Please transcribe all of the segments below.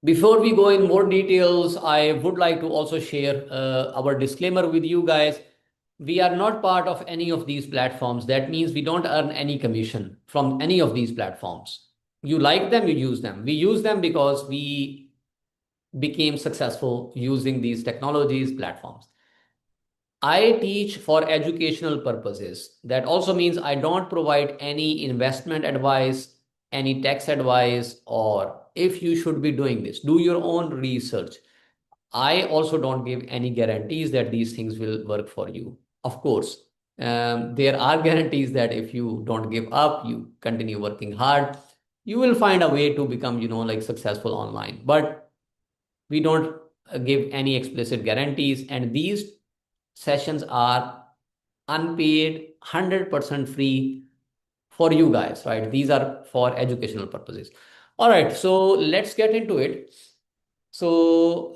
Before we go in more details, I would like to also share our disclaimer with you guys. We are not part of any of these platforms. That means we don't earn any commission from any of these platforms. You like them, you use them. We use them because we became successful using these technologies, platforms. I teach for educational purposes. That also means I don't provide any investment advice, any tax advice, or if you should be doing this, do your own research. I also don't give any guarantees that these things will work for you. Of course, there are guarantees that if you don't give up, you continue working hard, you will find a way to become, like successful online. But we don't give any explicit guarantees, and these sessions are unpaid, 100% free for you guys, right? These are for educational purposes. All right, so let's get into it. So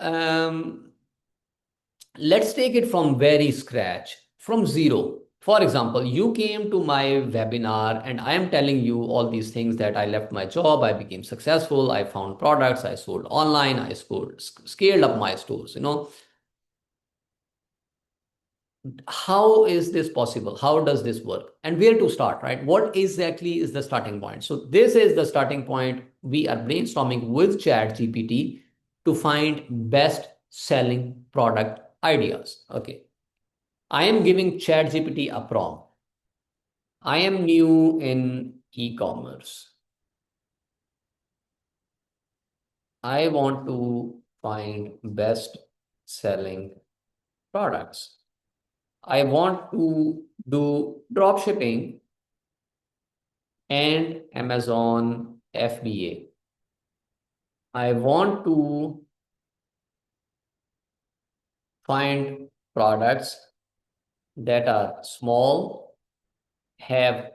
let's take it from very scratch, from zero. For example, you came to my webinar and I am telling you all these things that I left my job, I became successful, I found products, I sold online, I scaled up my stores. How is this possible? How does this work? And where to start, right? What exactly is the starting point? So this is the starting point. We are brainstorming with ChatGPT to find best selling product ideas. Okay. I am giving ChatGPT a prompt. I am new in e-commerce. I want to find best selling products. I want to do drop shipping and Amazon FBA. I want to find products that are small, have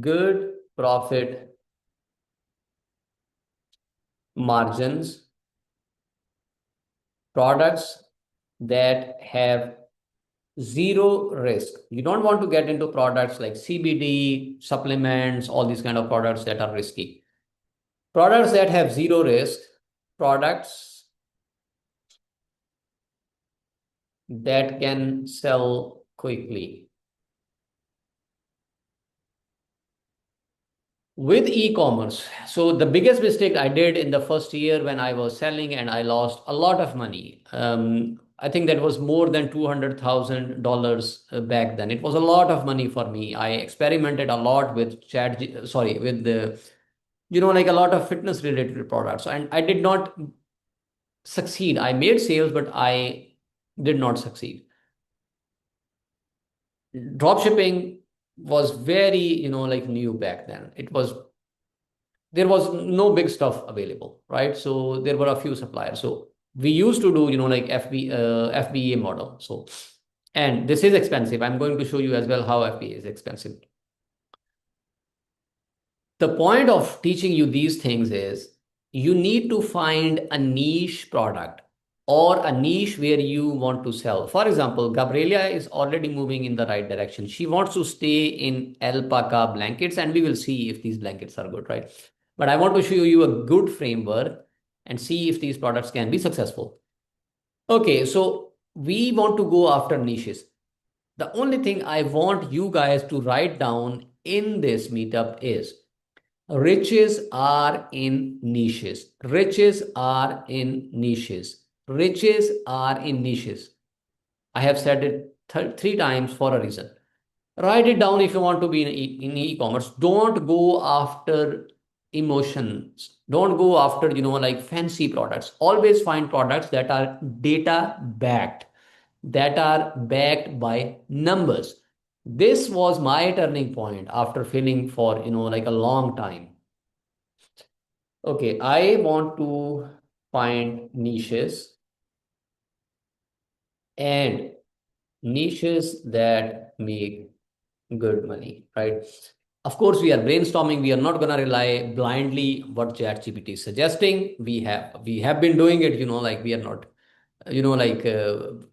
good profit margins, products that have zero risk. You don't want to get into products like CBD, supplements, all these kind of products that are risky. Products that have zero risk, products that can sell quickly. With e-commerce, so the biggest mistake I did in the first year when I was selling and I lost a lot of money. I think that was more than $200,000 back then. It was a lot of money for me. I experimented a lot with with the, like a lot of fitness related products, and I did not succeed. I made sales, but I did not succeed. Drop shipping was very, like new back then. There was no big stuff available, right? So there were a few suppliers. So we used to do, like FBA model. So, and this is expensive. I'm going to show you as well how FBA is expensive. The point of teaching you these things is you need to find a niche product or a niche where you want to sell. For example, Gabriela is already moving in the right direction. She wants to stay in alpaca blankets, and we will see if these blankets are good, right? But I want to show you a good framework and see if these products can be successful. Okay, so we want to go after niches. The only thing I want you guys to write down in this meetup is riches are in niches. Riches are in niches. Riches are in niches. I have said it three times for a reason. Write it down if you want to be in e-commerce. Don't go after emotions. Don't go after, like fancy products. Always find products that are data backed, that are backed by numbers. This was my turning point after failing for, like a long time. Okay, I want to find niches and niches that make good money, right? Of course, we are brainstorming. We are not going to rely blindly what ChatGPT is suggesting. We have been doing it, like we are not,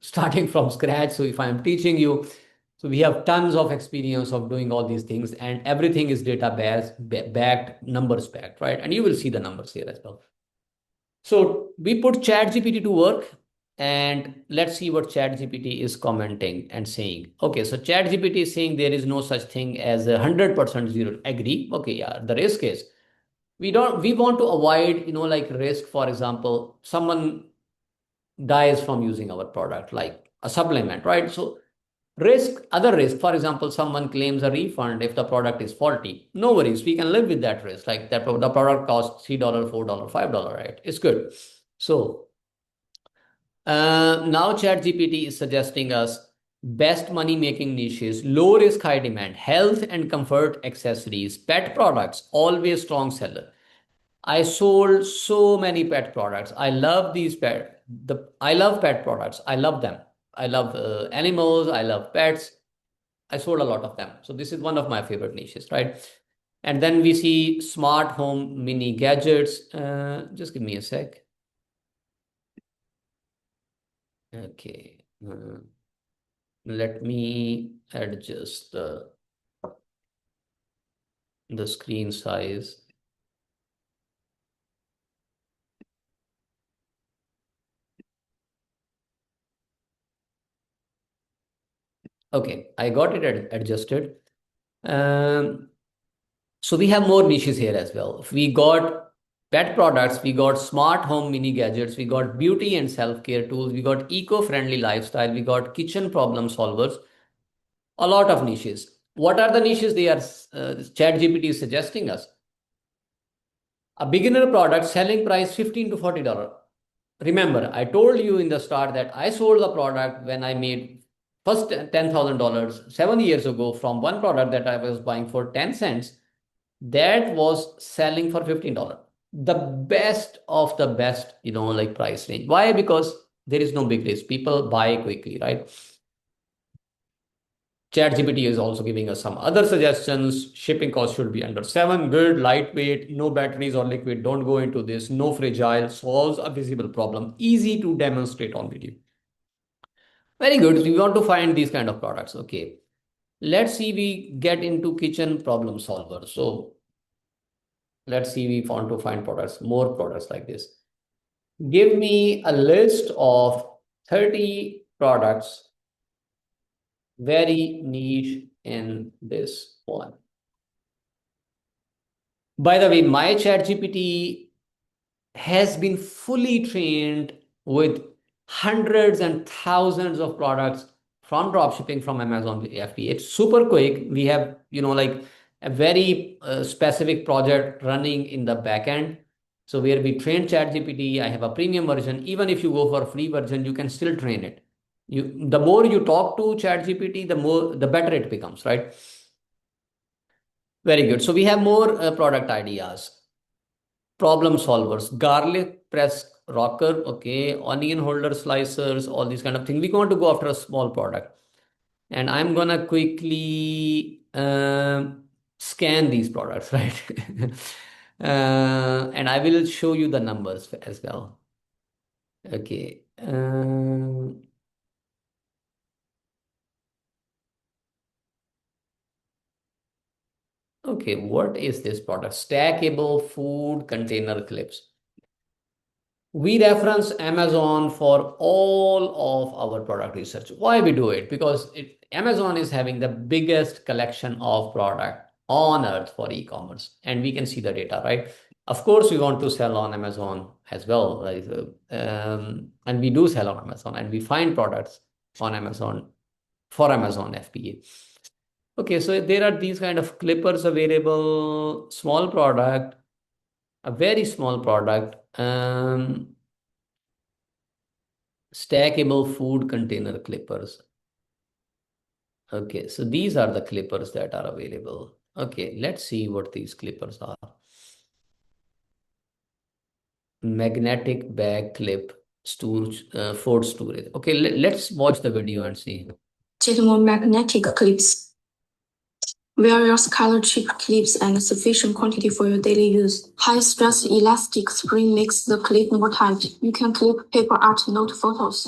starting from scratch. So if I'm teaching you, so we have tons of experience of doing all these things, and everything is data based, backed, numbers backed, right? And you will see the numbers here as well. So we put ChatGPT to work, and let's see what ChatGPT is commenting and saying. Okay, so ChatGPT is saying there is no such thing as 100% zero. Agree? Okay, yeah. The risk is we want to avoid, like risk. For example, someone dies from using our product, like a supplement, right? So other risk, for example, someone claims a refund if the product is faulty. No worries, we can live with that risk. Like that, the product costs $3, $4, $5, right? It's good. So now ChatGPT is suggesting us best money making niches, low risk, high demand, health and comfort accessories, pet products, always strong seller. I sold so many pet products. I love these I love pet products. I love them. I love animals. I love pets. I sold a lot of them. So this is one of my favorite niches, right? And then we see smart home mini gadgets. Just give me a sec. Okay. Let me adjust the screen size. Okay, I got it adjusted. Um, So we have more niches here as well. We got pet products, we got smart home mini gadgets, we got beauty and self-care tools, we got eco-friendly lifestyle, we got kitchen problem solvers, a lot of niches. What are the niches they are ChatGPT is suggesting us? A beginner product selling price $15 to $40. Remember, I told you in the start that I sold the product when I made first $10,000 7 years ago from one product that I was buying for 10 cents that was selling for $15. The best of the best, like price range. Why? Because there is no big risk. People buy quickly, right? ChatGPT is also giving us some other suggestions. Shipping cost should be under 7. Good, lightweight, no batteries or liquid. Don't go into this. No fragile, solves a visible problem. Easy to demonstrate on video. Very good. We want to find these kind of products. Okay. Let's see, we get into kitchen problem solver. So let's see, we want to find products, more products like this. Give me a list of 30 products very niche in this one. By the way, my ChatGPT has been fully trained with hundreds and thousands of products from dropshipping from Amazon FBA. It's super quick. We have, like a very specific project running in the backend. So where we train ChatGPT, I have a premium version. Even if you go for a free version, you can still train it. The more you talk to ChatGPT, the better it becomes, right? Very good. So we have more product ideas. Problem solvers, garlic press rocker, okay, onion holder slicers, all these kind of things. We want to go after a small product, and I'm gonna quickly scan these products, right? And I will show you the numbers as well. Okay. Okay, what is this product? Stackable food container clips. We reference Amazon for all of our product research. Why we do it? Because Amazon is having the biggest collection of product on earth for e-commerce, and we can see the data, right? Of course, we want to sell on Amazon as well, right? And we do sell on Amazon, and we find products on Amazon for Amazon FBA. Okay, so there are these kind of clippers available, small product, a very small product. Stackable food container clippers. Okay, so these are the clippers that are available. Okay, let's see what these clippers are. Magnetic bag clip, storage, Ford storage. Okay, let's watch the video and see. Magnetic clips. Various color chip clips and sufficient quantity for your daily use. High stress elastic spring makes the clip more tight. You can clip paper art, note photos.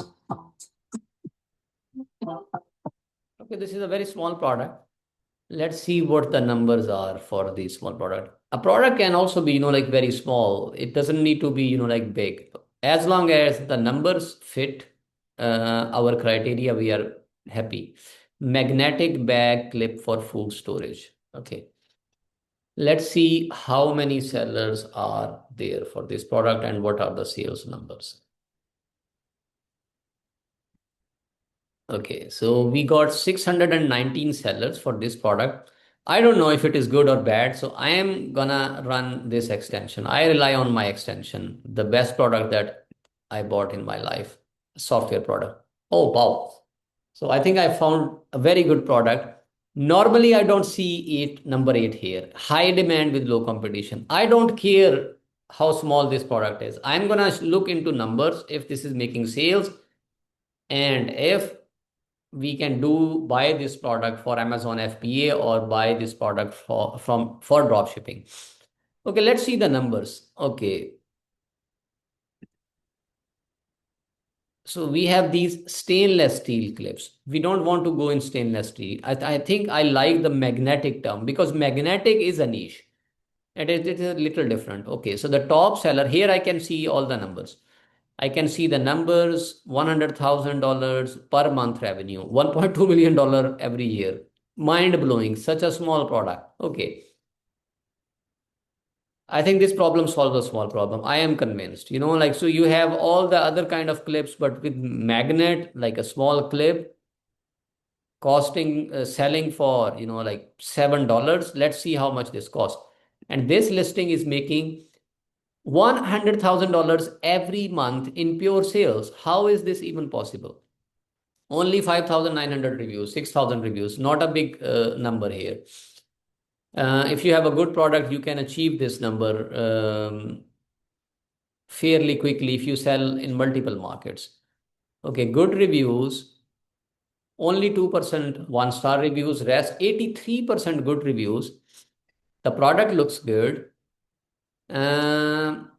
Okay, this is a very small product. Let's see what the numbers are for this small product. A product can also be, like very small. It doesn't need to be, like big. As long as the numbers fit our criteria, we are happy. Magnetic bag clip for food storage. Okay. Let's see how many sellers are there for this product and what are the sales numbers. Okay, so we got 619 sellers for this product. I don't know if it is good or bad, so I am gonna run this extension. I rely on my extension, the best product that I bought in my life, software product. Oh, wow. So I think I found a very good product. Normally, I don't see it number eight here. High demand with low competition. I don't care how small this product is. I'm gonna look into numbers if this is making sales and if we can do buy this product for Amazon FBA or buy this product for drop shipping. Okay, let's see the numbers. Okay, so we have these stainless steel clips. We don't want to go in stainless steel. I think I like the magnetic term because magnetic is a niche. It is a little different. Okay, so the top seller here, I can see all the numbers. I can see the numbers, $100,000 per month revenue, $1.2 million every year. Mind blowing, such a small product. Okay. I think this problem solves a small problem. I am convinced. Like, so you have all the other kind of clips, but with magnet, like a small clip, costing, selling for, like $7. Let's see how much this costs. And this listing is making $100,000 every month in pure sales. How is this even possible? Only 5,900 reviews, 6,000 reviews, not a big number here. If you have a good product, you can achieve this number fairly quickly if you sell in multiple markets. Okay, good reviews, only 2% one-star reviews, rest 83% good reviews. The product looks good. Um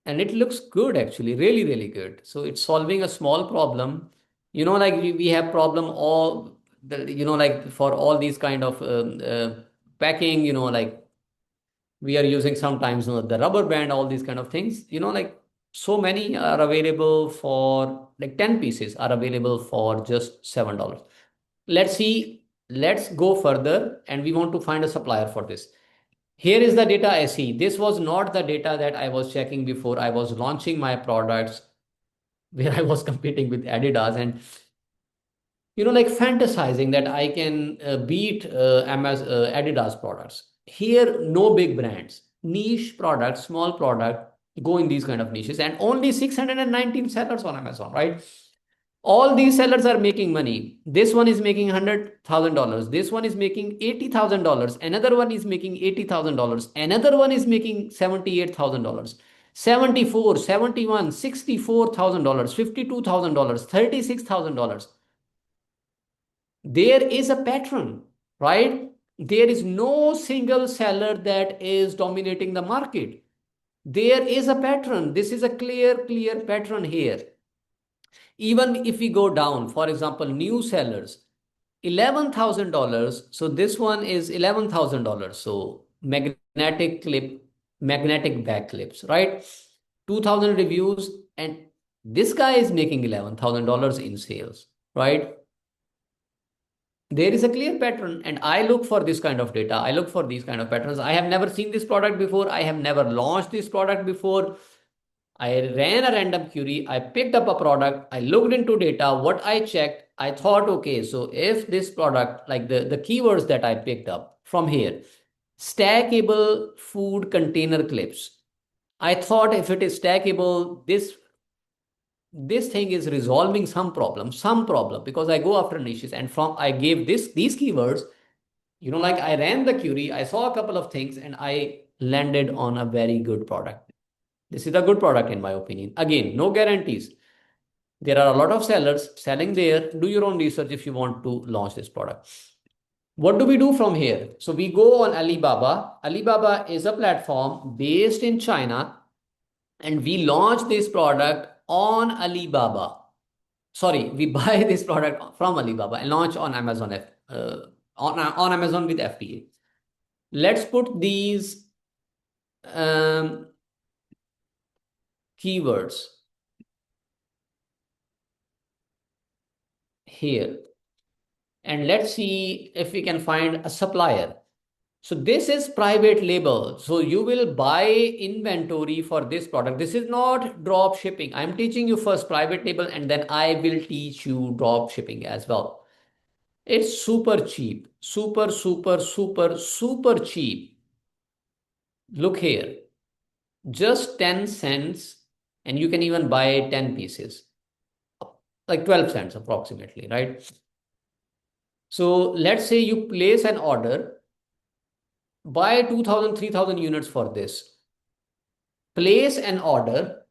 and it looks good actually, really, really good. So it's solving a small problem. Like we have problem all like for all these kind of packing, like we are using sometimes the rubber band, all these kind of things, like so many are available for like 10 pieces are available for just $7. Let's see, let's go further and we want to find a supplier for this. Here is the data I see. This was not the data that I was checking before I was launching my products where I was competing with Adidas and like fantasizing that I can beat Adidas products. Here, no big brands, niche products, small product go in these kind of niches, and only 619 sellers on Amazon, right? All these sellers are making money. This one is making $100,000. This one is making $80,000. Another one is making $80,000. Another one is making $78,000. 74, 71, $64,000, $52,000, $36,000. There is a pattern, right? There is no single seller that is dominating the market. There is a pattern. This is a clear pattern here. Even if we go down, for example, new sellers, $11,000. So this one is $11,000. So magnetic clip, magnetic back clips, right? 2,000 reviews, and this guy is making $11,000 in sales, right? There is a clear pattern, and I look for this kind of data. I look for these kind of patterns. I have never seen this product before. I have never launched this product before. I ran a random query. I picked up a product. I looked into data. What I checked, I thought, okay, so if this product, like the keywords that I picked up from here, stackable food container clips. I thought if it is stackable, this thing is resolving some problem, because I go after niches, and from I gave these keywords, like I ran the query, I saw a couple of things, and I landed on a very good product. This is a good product in my opinion. Again, no guarantees. There are a lot of sellers selling there. Do your own research if you want to launch this product. What do we do from here? So we go on Alibaba. Alibaba is a platform based in China, and we launch this product on Alibaba. Sorry, we buy this product from Alibaba and launch on Amazon on Amazon with FBA. Let's put these keywords here, and let's see if we can find a supplier. So this is private label. So you will buy inventory for this product. This is not drop shipping. I'm teaching you first private label and then I will teach you drop shipping as well. It's super cheap, super, super, super, super cheap. Look here, just 10 cents, and you can even buy 10 pieces, like 12 cents approximately, right? So let's say you place an order, buy 2,000, 3,000 units for this, place an order,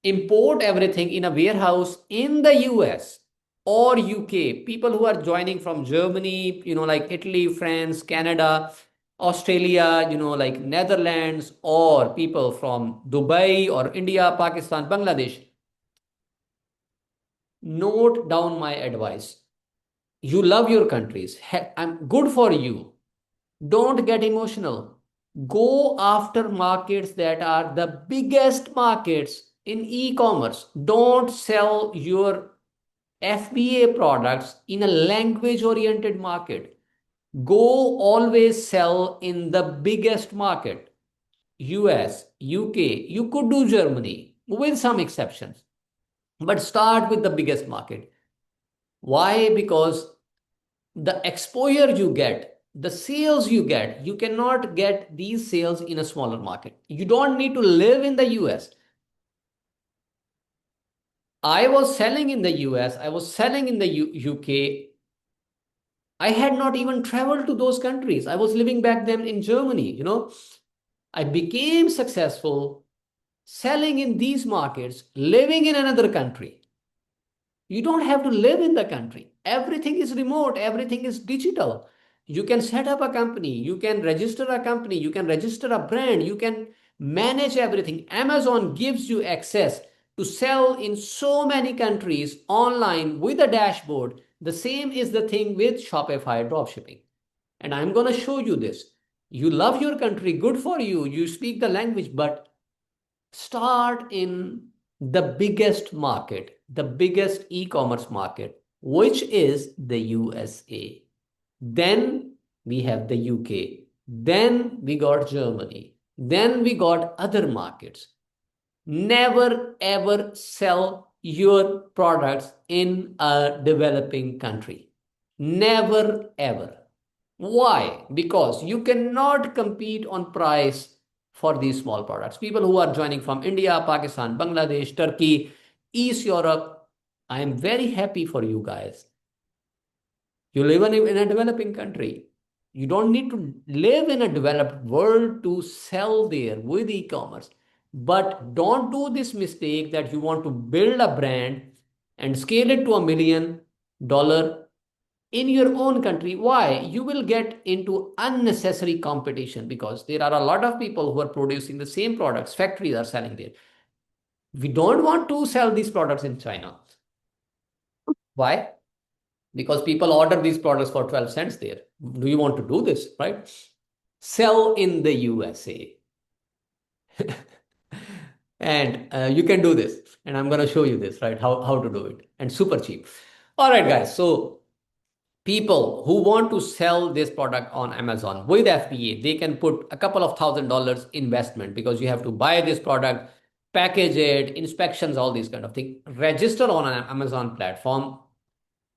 import everything in a warehouse in the US or UK. People who are joining from Germany, like Italy, France, Canada, Australia, like Netherlands, or people from Dubai or India, Pakistan, Bangladesh. Note down my advice. You love your countries. I'm good for you. Don't get emotional. Go after markets that are the biggest markets in e-commerce. Don't sell your FBA products in a language oriented market. Go always sell in the biggest market. US, UK, you could do Germany with some exceptions, but start with the biggest market. Why? Because the exposure you get, the sales you get, you cannot get these sales in a smaller market. You don't need to live in the US. I was selling in the US, I was selling in the UK. I had not even traveled to those countries. I was living back then in Germany. I became successful selling in these markets, living in another country. You don't have to live in the country. Everything is remote, everything is digital. You can set up a company, you can register a company, you can register a brand, you can manage everything. Amazon gives you access to sell in so many countries online with a dashboard. The same is the thing with Shopify dropshipping. And I'm going to show you this. You love your country, good for you. You speak the language, but start in the biggest market, the biggest e-commerce market, which is the USA. Then we have the UK. Then we got Germany. Then we got other markets. Never ever sell your products in a developing country. Never ever. Why? Because you cannot compete on price for these small products. People who are joining from India, Pakistan, Bangladesh, Turkey, East Europe, I am very happy for you guys. You live in a developing country. You don't need to live in a developed world to sell there with e-commerce. But don't do this mistake that you want to build a brand and scale it to $1 million in your own country. Why? You will get into unnecessary competition because there are a lot of people who are producing the same products. Factories are selling there. We don't want to sell these products in China. Why? Because people order these products for 12 cents there. Do you want to do this, right? Sell in the USA. And you can do this. And I'm going to show you this, right? How to do it. And super cheap. All right, guys. So people who want to sell this product on Amazon with FBA, they can put a couple of $1,000 investment because you have to buy this product, package it, inspections, all these kind of things. Register on an Amazon platform,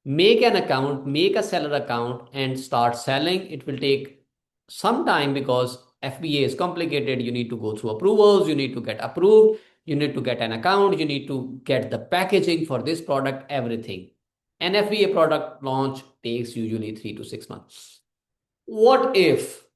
make an account, make a seller account, and start selling. It will take some time because FBA is complicated. You need to go through approvals, you need to get approved, you need to get an account, you need to get the packaging for this product, everything. An FBA product launch takes usually 3 to 6 months. What if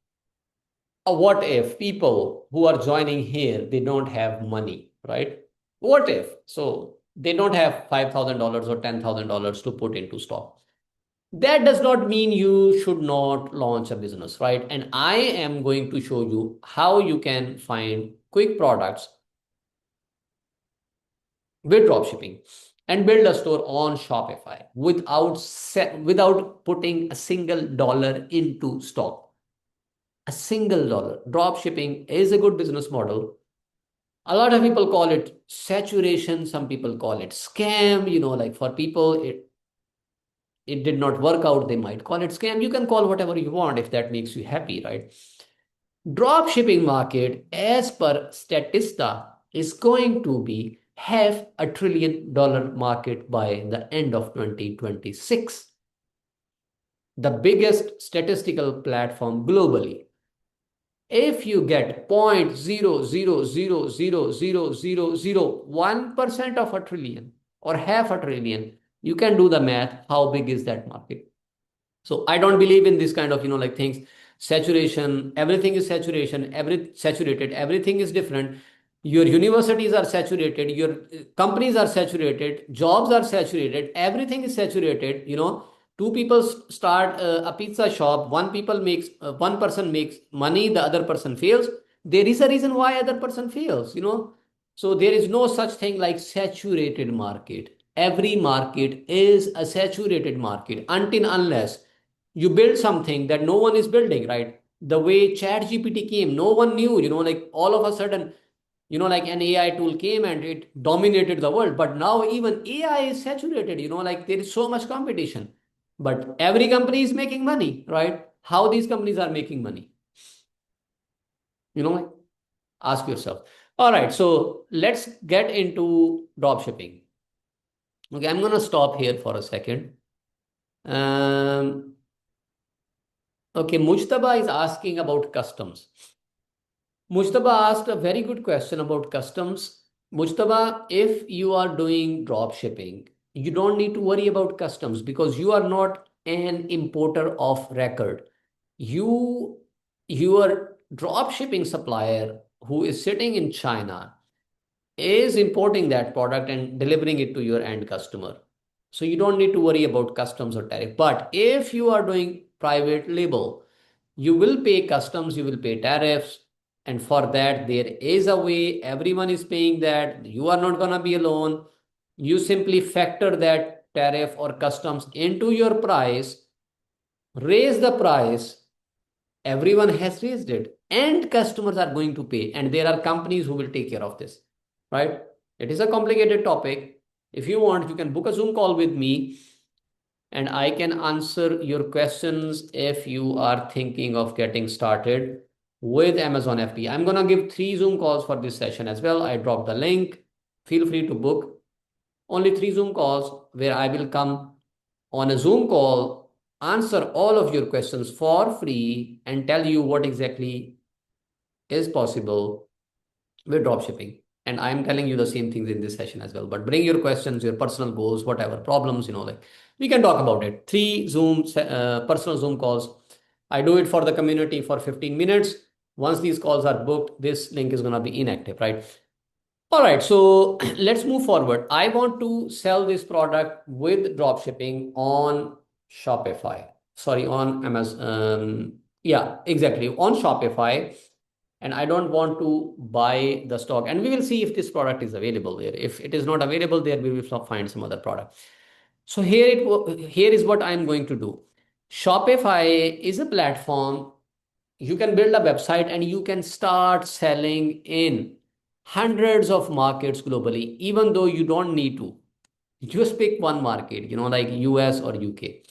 people who are joining here, they don't have money, right? What if? So they don't have $5,000 or $10,000 to put into stock. That does not mean you should not launch a business, right? And I am going to show you how you can find quick products with dropshipping and build a store on Shopify without putting a single dollar into stock. A single dollar. Drop shipping is a good business model. A lot of people call it saturation. Some people call it scam. Like for people, it did not work out. They might call it scam. You can call whatever you want if that makes you happy, right? Drop shipping market, as per Statista, is going to be $500 billion market by the end of 2026. The biggest statistical platform globally. If you get 0.0000001% of a trillion or half a trillion, you can do the math. How big is that market? So I don't believe in this kind of, like things, saturation, everything is saturation, saturated, everything is different. Your universities are saturated, your companies are saturated, jobs are saturated, everything is saturated. Two people start a pizza shop, one person makes money, the other person fails. There is a reason why other person fails. So there is no such thing like saturated market. Every market is a saturated market until unless you build something that no one is building, right? The way ChatGPT came, no one knew, like all of a sudden, like an AI tool came and it dominated the world. But now even AI is saturated, like there is so much competition. But every company is making money, right? How these companies are making money? Like, ask yourself. All right, so let's get into drop shipping. Okay, I'm gonna stop here for a second. Um, okay, Mujtaba is asking about customs. Mujtaba asked a very good question about customs. Mujtaba, if you are doing drop shipping, you don't need to worry about customs because you are not an importer of record. You, your drop shipping supplier who is sitting in China is importing that product and delivering it to your end customer. So you don't need to worry about customs or tariff. But if you are doing private label, you will pay customs, you will pay tariffs, and for that there is a way. Everyone is paying that. You are not going to be alone. You simply factor that tariff or customs into your price, raise the price. Everyone has raised it and customers are going to pay, and there are companies who will take care of this, right? It is a complicated topic. If you want, you can book a Zoom call with me and I can answer your questions if you are thinking of getting started with Amazon FBA. I'm going to give 3 Zoom calls for this session as well. I dropped the link. Feel free to book. Only 3 Zoom calls where I will come on a Zoom call, answer all of your questions for free, and tell you what exactly is possible with dropshipping. And I'm telling you the same things in this session as well. But bring your questions, your personal goals, whatever problems, like we can talk about it. 3 personal Zoom calls. I do it for the community for 15 minutes. Once these calls are booked, this link is going to be inactive, right? All right, so let's move forward. I want to sell this product with dropshipping on Shopify. Sorry, on Amazon. Yeah, exactly. On Shopify. And I don't want to buy the stock. And we will see if this product is available there. If it is not available there, we will find some other product. So here is what I'm going to do. Shopify is a platform. You can build a website and you can start selling in hundreds of markets globally, even though you don't need to. Just pick one market, like US or UK,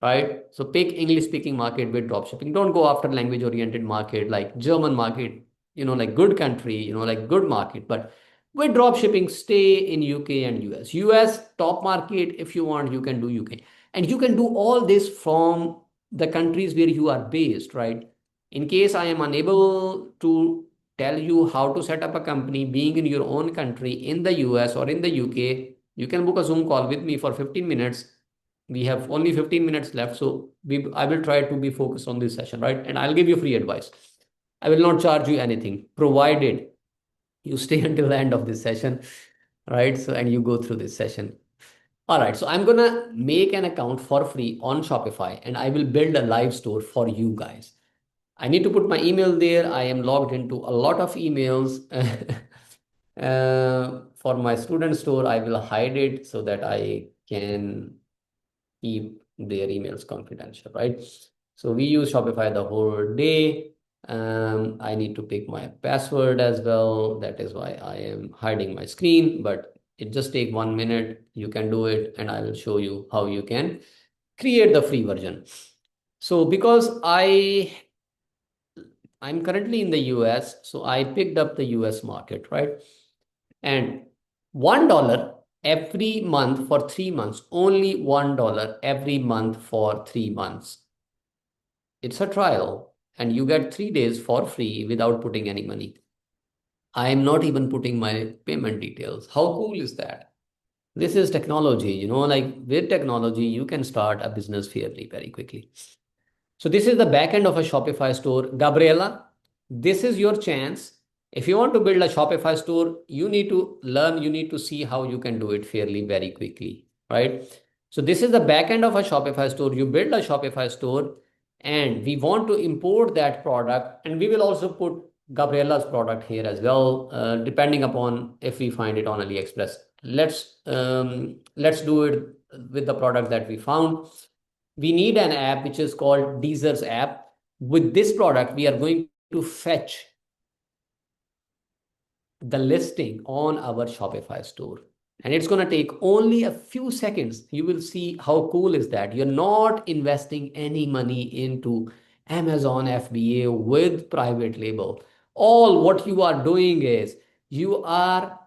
right? So pick English speaking market with dropshipping. Don't go after language oriented market like German market, like good country, like good market. But with dropshipping, stay in UK and US. US top market, if you want, you can do UK. And you can do all this from the countries where you are based, right? In case I am unable to tell you how to set up a company being in your own country in the US or in the UK, you can book a Zoom call with me for 15 minutes. We have only 15 minutes left, so I will try to be focused on this session, right? And I'll give you free advice. I will not charge you anything, provided you stay until the end of this session, right? So, and you go through this session. All right, so I'm gonna make an account for free on Shopify and I will build a live store for you guys. I need to put my email there. I am logged into a lot of emails. For my student store, I will hide it so that I can keep their emails confidential, right? So we use Shopify the whole day. I need to pick my password as well. That is why I am hiding my screen, but it just take 1 minute. You can do it, and I will show you how you can create the free version. So because I'm currently in the US, so I picked up the US market, right? And $1 every month for 3 months, only $1 every month for 3 months. It's a trial, and you get 3 days for free without putting any money. I am not even putting my payment details. How cool is that? This is technology, like with technology, you can start a business fairly very quickly. So this is the back end of a Shopify store. Gabriela, this is your chance. If you want to build a Shopify store, you need to learn, you need to see how you can do it fairly very quickly, right? So this is the back end of a Shopify store. You build a Shopify store and we want to import that product, and we will also put Gabriela's product here as well, depending upon if we find it on AliExpress. Let's do it with the product that we found. We need an app which is called DSers app. With this product, we are going to fetch the listing on our Shopify store. And it's going to take only a few seconds. You will see how cool is that. You're not investing any money into Amazon FBA with private label. All what you are doing is you are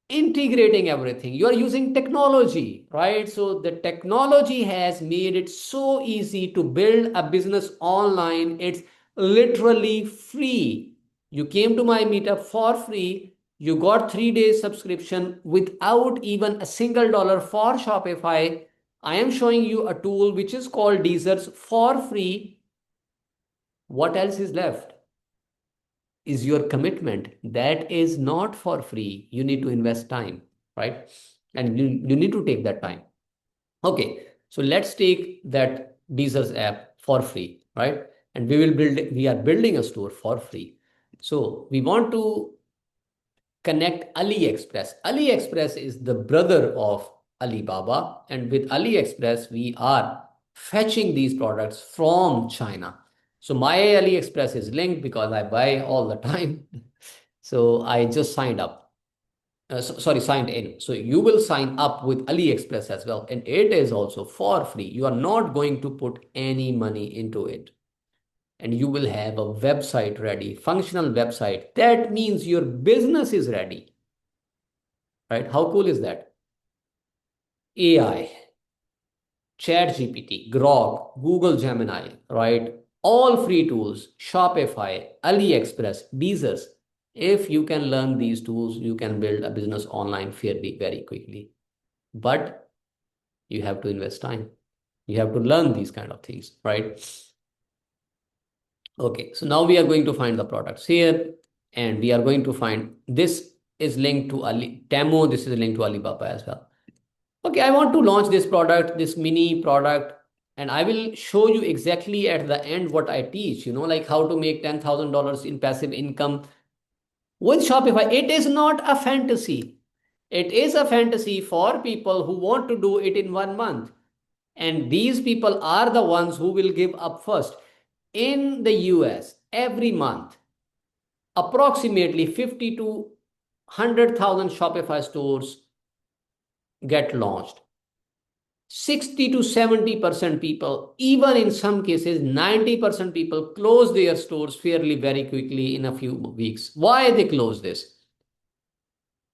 integrating everything. You are using technology, right? So the technology has made it so easy to build a business online. It's literally free. You came to my meetup for free. You got 3 days subscription without even a single dollar for Shopify. I am showing you a tool which is called Desers for free. What else is left? Is your commitment. That is not for free. You need to invest time, right? And you need to take that time. Okay, so let's take that Deezers app for free, right? And we are building a store for free. So we want to connect AliExpress. AliExpress is the brother of Alibaba, and with AliExpress, we are fetching these products from China. So my AliExpress is linked because I buy all the time. So I just signed up. Signed in. So you will sign up with AliExpress as well, and it is also for free. You are not going to put any money into it, and you will have a website ready, functional website. That means your business is ready, right? How cool is that? AI, ChatGPT, Grok, Google Gemini, right? All free tools, Shopify, AliExpress, Deezers. If you can learn these tools, you can build a business online fairly very quickly. But you have to invest time. You have to learn these kind of things, right? Okay, so now we are going to find the products here, and we are going to find this is linked to Temu. This is linked to Alibaba as well. Okay, I want to launch this product, this mini product, and I will show you exactly at the end what I teach, like how to make $10,000 in passive income with Shopify. It is not a fantasy. It is a fantasy for people who want to do it in 1 month. And these people are the ones who will give up first. In the US, every month, approximately 50 to 100,000 Shopify stores get launched. 60 to 70% people, even in some cases, 90% people close their stores fairly very quickly in a few weeks. Why they close this?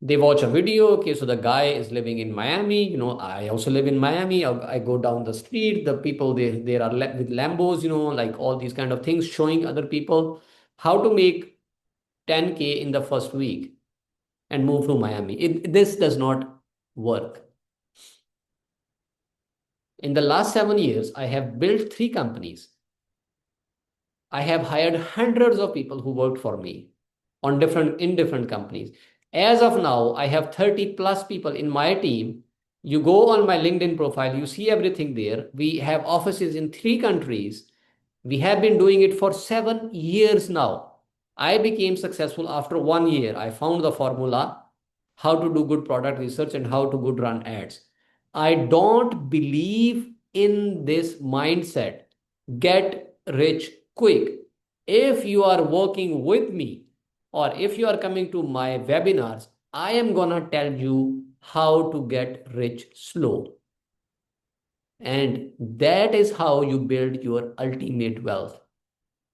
They watch a video. Okay, so the guy is living in Miami. I also live in Miami. I go down the street. The people they are with Lambos. Like all these kind of things, showing other people how to make 10K in the first week and move to Miami. This does not work. In the last 7 years, I have built 3 companies. I have hired hundreds of people who worked for me in different companies. As of now, I have 30 plus people in my team. You go on my LinkedIn profile, you see everything there. We have offices in 3 countries. We have been doing it for 7 years now. I became successful after 1 year. I found the formula, how to do good product research and how to good run ads. I don't believe in this mindset. Get rich quick. If you are working with me or if you are coming to my webinars, I am gonna tell you how to get rich slow. And that is how you build your ultimate wealth.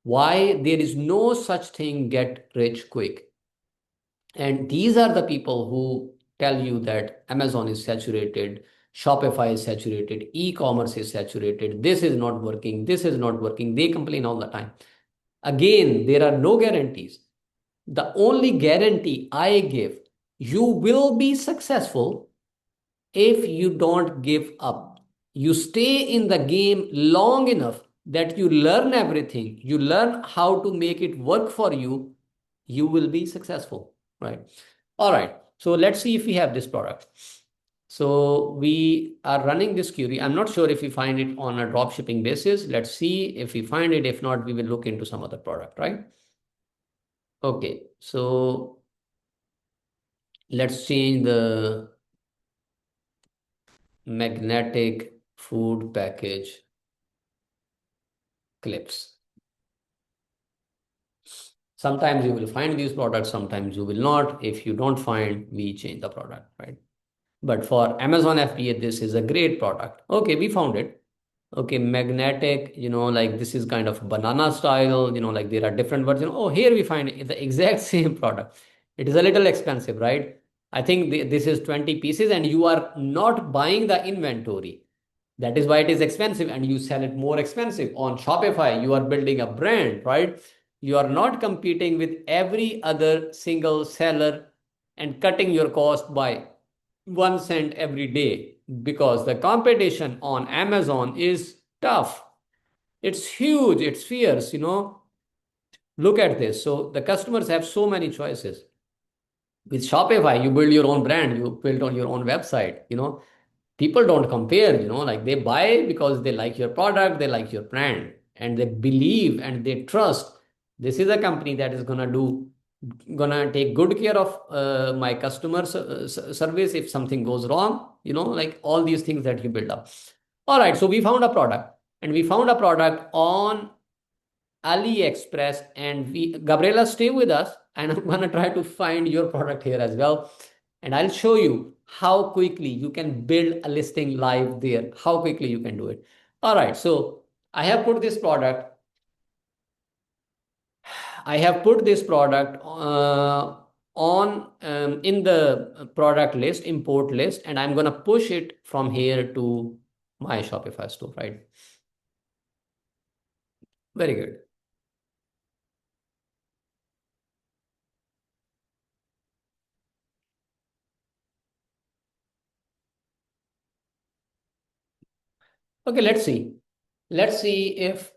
Why there is no such thing get rich quick. And these are the people who tell you that Amazon is saturated, Shopify is saturated, e-commerce is saturated, this is not working, this is not working. They complain all the time. Again, there are no guarantees. The only guarantee I give, you will be successful if you don't give up. You stay in the game long enough that you learn everything, you learn how to make it work for you, you will be successful, right? All right. So let's see if we have this product. So we are running this query. I'm not sure if we find it on a drop shipping basis. Let's see if we find it. If not, we will look into some other product, right? Okay. So let's change the magnetic food package clips. Sometimes you will find these products, sometimes you will not. If you don't find, we change the product, right? But for Amazon FBA, this is a great product. Okay, we found it. Okay, magnetic, like this is kind of banana style, like there are different versions. Oh, here we find the exact same product. It is a little expensive, right? I think this is 20 pieces and you are not buying the inventory. That is why it is expensive and you sell it more expensive. On Shopify, you are building a brand, right? You are not competing with every other single seller and cutting your cost by 1 cent every day because the competition on Amazon is tough. It's huge, it's fierce. Look at this. So the customers have so many choices. With Shopify, you build your own brand, you build on your own website. People don't compare, like they buy because they like your product, they like your brand, and they believe and they trust this is a company that is gonna take good care of my customer service if something goes wrong, like all these things that you build up. All right, so we found a product and we found a product on AliExpress, and Gabriela, stay with us, and I'm gonna try to find your product here as well, and I'll show you how quickly you can build a listing live there, how quickly you can do it. All right, so I have put this product. I have put this product on in the product list, import list, and I'm gonna push it from here to my Shopify store, right? Very good. Okay, let's see. Let's see if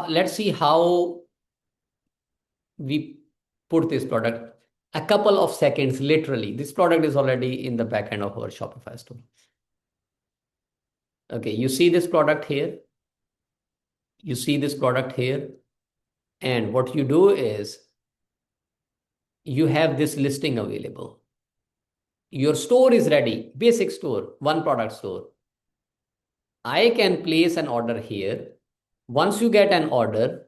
let's see how we put this product. A couple of seconds, literally. This product is already in the backend of our Shopify store. Okay, you see this product here. You see this product here. And what you do is you have this listing available. Your store is ready, basic store, one product store. I can place an order here. Once you get an order,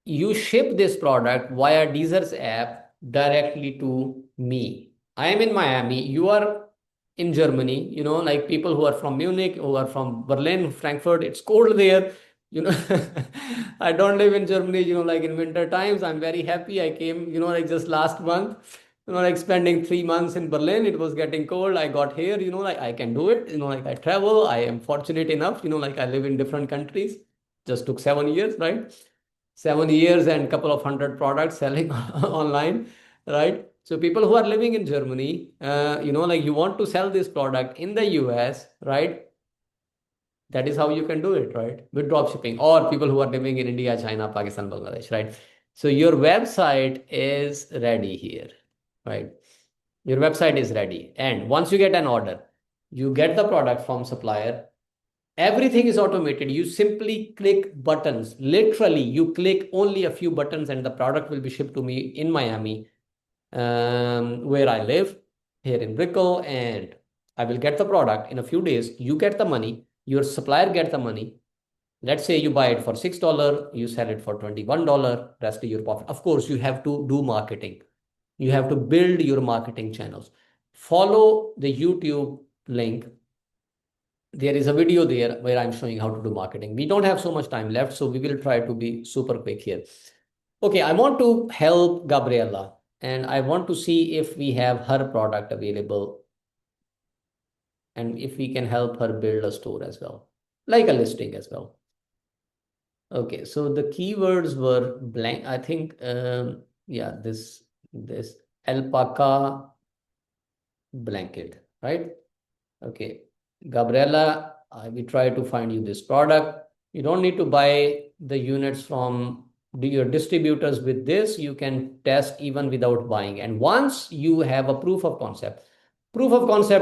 you ship this product via DSers app directly to me. I am in Miami. You are in Germany, like people who are from Munich, who are from Berlin, Frankfurt. It's cold there. You know, I don't live in Germany, like in winter times. I'm very happy. I came, like just last month, like spending 3 months in Berlin. It was getting cold. I got here, like I can do it. Like I travel. I am fortunate enough, like I live in different countries. Just took 7 years, right? 7 years and couple of hundred products selling online, right? So people who are living in Germany, like you want to sell this product in the US, right? That is how you can do it, right? With drop shipping, or people who are living in India, China, Pakistan, Bangladesh, right? So your website is ready here, right? Your website is ready. And once you get an order, you get the product from supplier. Everything is automated. You simply click buttons. Literally, you click only a few buttons and the product will be shipped to me in Miami, where I live, here in Brickell, and I will get the product in a few days. You get the money, your supplier get the money, Let's say you buy it for $6, you sell it for $21, rest of your profit. Of course, you have to do marketing. You have to build your marketing channels. Follow the YouTube link. There is a video there where I'm showing how to do marketing. We don't have so much time left, so we will try to be super quick here. Okay, I want to help Gabriella and I want to see if we have her product available and if we can help her build a store as well, like a listing as well. Okay, so the keywords were blank. I think, yeah, this alpaca blanket, right? Okay, Gabriella, we try to find you this product. You don't need to buy the units from your distributors with this. You can test even without buying. And once you have a proof of concept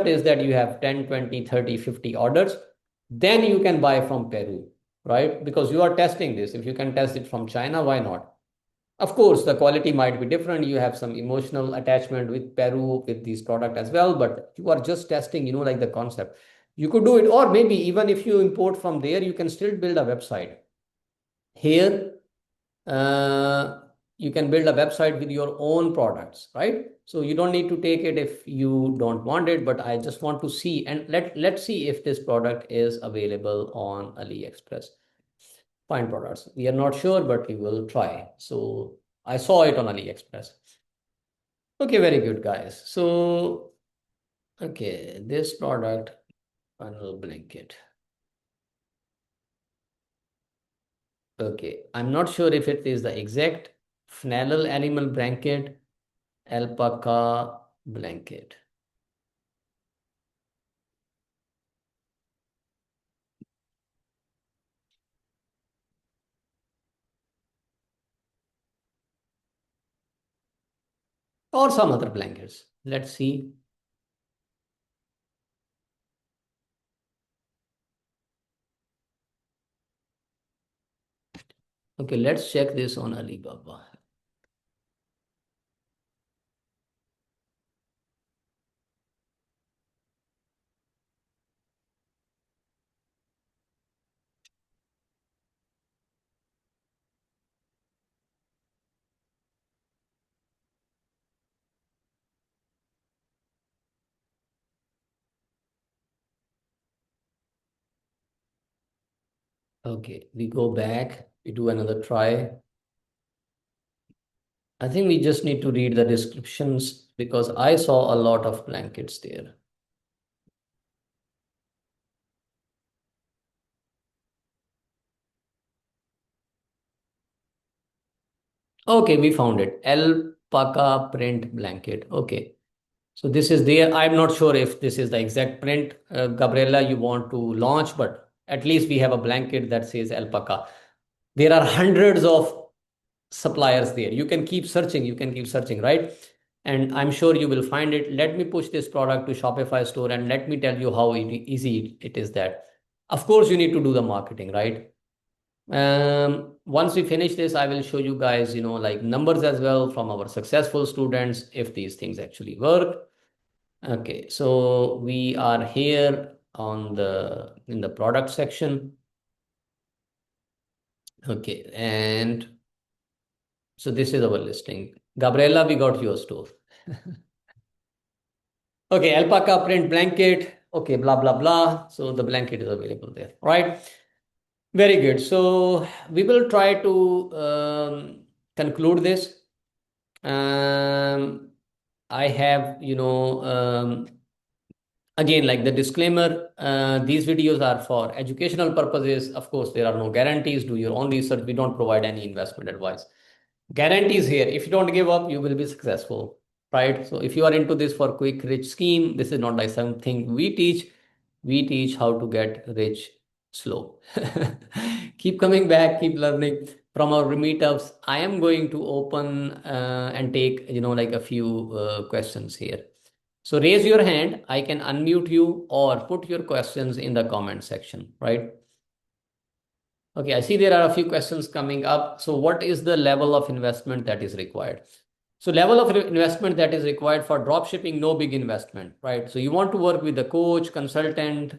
is that you have 10, 20, 30, 50 orders, then you can buy from Peru, right? Because you are testing this. If you can test it from China, why not? Of course, the quality might be different. You have some emotional attachment with Peru with these product as well, but you are just testing, like the concept. You could do it, or maybe even if you import from there, you can still build a website. Here, uh, you can build a website with your own products, right? So you don't need to take it if you don't want it, but I just want to see, and let's see if this product is available on AliExpress. Find products. We are not sure, but we will try. So I saw it on AliExpress. Okay, very good, guys. So, okay, this product, funnel blanket. Okay, I'm not sure if it is the exact flannel animal blanket, alpaca blanket. Or some other blankets. Let's see. Okay, let's check this on Alibaba. Okay, we go back, we do another try. I think we just need to read the descriptions because I saw a lot of blankets there. Okay, we found it. Alpaca print blanket. Okay. So this is there. I'm not sure if this is the exact print, Gabriella, you want to launch, but at least we have a blanket that says alpaca. There are hundreds of suppliers there. You can keep searching, right? And I'm sure you will find it. Let me push this product to Shopify store and let me tell you how easy it is that. Of course, you need to do the marketing, right? Once we finish this, I will show you guys, like numbers as well from our successful students if these things actually work. Okay, so we are here in the product section. Okay, and so this is our listing. Gabriella, we got your store. Okay, alpaca print blanket. Okay, blah, blah, blah. So the blanket is available there, right? Very good. So we will try to conclude this. Um, I have, again, like the disclaimer, these videos are for educational purposes. Of course, there are no guarantees. Do your own research. We don't provide any investment advice. Guarantees here. If you don't give up, you will be successful, right? So if you are into this for quick, rich scheme, this is not like something we teach. We teach how to get rich slow. Keep coming back, keep learning from our meetups. I am going to open and take, like a few questions here. So raise your hand. I can unmute you or put your questions in the comment section, right? Okay, I see there are a few questions coming up. So what is the level of investment that is required? So level of investment that is required for drop shipping, no big investment, right? So you want to work with a coach, consultant,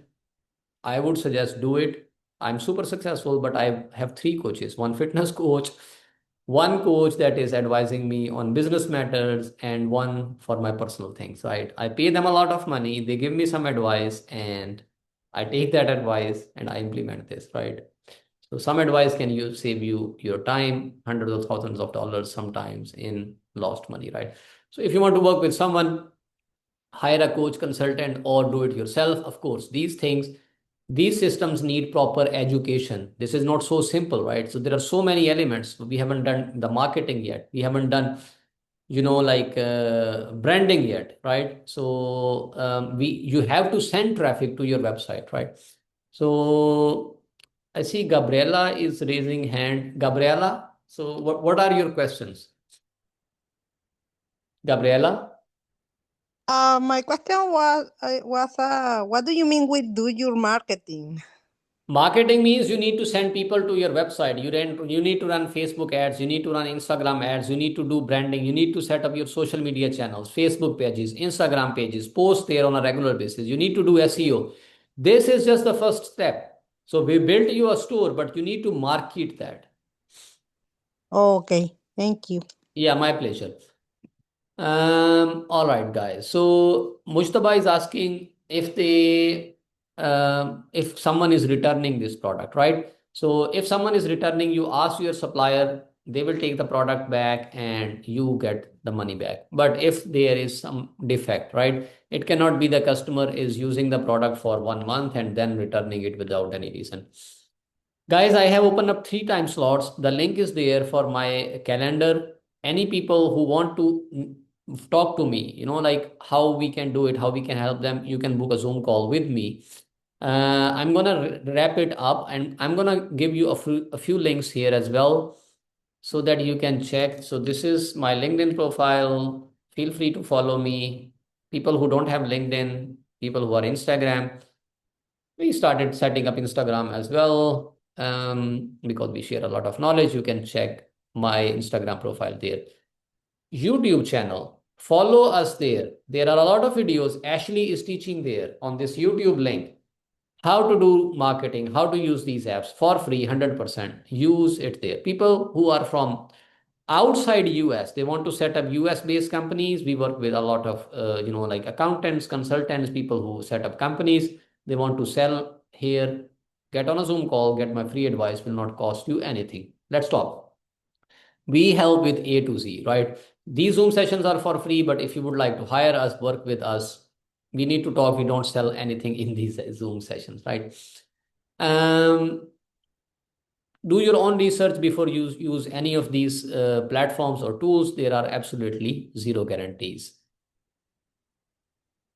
I would suggest do it. I'm super successful, but I have three coaches, one fitness coach, one coach that is advising me on business matters, and one for my personal things, right? I pay them a lot of money, they give me some advice, and I take that advice and I implement this, right? So some advice can save you your time, hundreds of thousands of dollars sometimes in lost money, right? So if you want to work with someone, hire a coach, consultant, or do it yourself. Of course, these systems need proper education. This is not so simple, right? So there are so many elements. We haven't done the marketing yet. We haven't done, like branding yet, right? So we you have to send traffic to your website, right? So I see Gabriella is raising hand. Gabriella, so what are your questions? Gabriella? My question was what do you mean with do your marketing? Marketing means you need to send people to your website. You need to run Facebook ads, you need to run Instagram ads, you need to do branding, you need to set up your social media channels, Facebook pages, Instagram pages, post there on a regular basis. You need to do SEO. This is just the first step. So we built you a store, but you need to market that. Okay, thank you. Yeah, my pleasure. All right, guys. So Mujtaba is asking if someone is returning this product, right? So if someone is returning, you ask your supplier, they will take the product back and you get the money back. But if there is some defect, right? It cannot be the customer is using the product for 1 month and then returning it without any reason. Guys, I have opened up 3 time slots. The link is there for my calendar. Any people who want to talk to me, like how we can do it, how we can help them, you can book a Zoom call with me. I'm gonna wrap it up and I'm gonna give you a few links here as well so that you can check. So this is my LinkedIn profile. Feel free to follow me. People who don't have LinkedIn, people who are Instagram, we started setting up Instagram as well, because we share a lot of knowledge. You can check my Instagram profile there. YouTube channel, follow us there. There are a lot of videos. Ashley is teaching there on this YouTube link how to do marketing, how to use these apps for free, 100%. Use it there. People who are from outside US, they want to set up US based companies. We work with a lot of like accountants, consultants, people who set up companies. They want to sell here. Get on a Zoom call, get my free advice, will not cost you anything. Let's talk. We help with A to Z, right? These Zoom sessions are for free, but if you would like to hire us, work with us, we need to talk. We don't sell anything in these Zoom sessions, right? um do your own research before you use any of these platforms or tools. There are absolutely zero guarantees.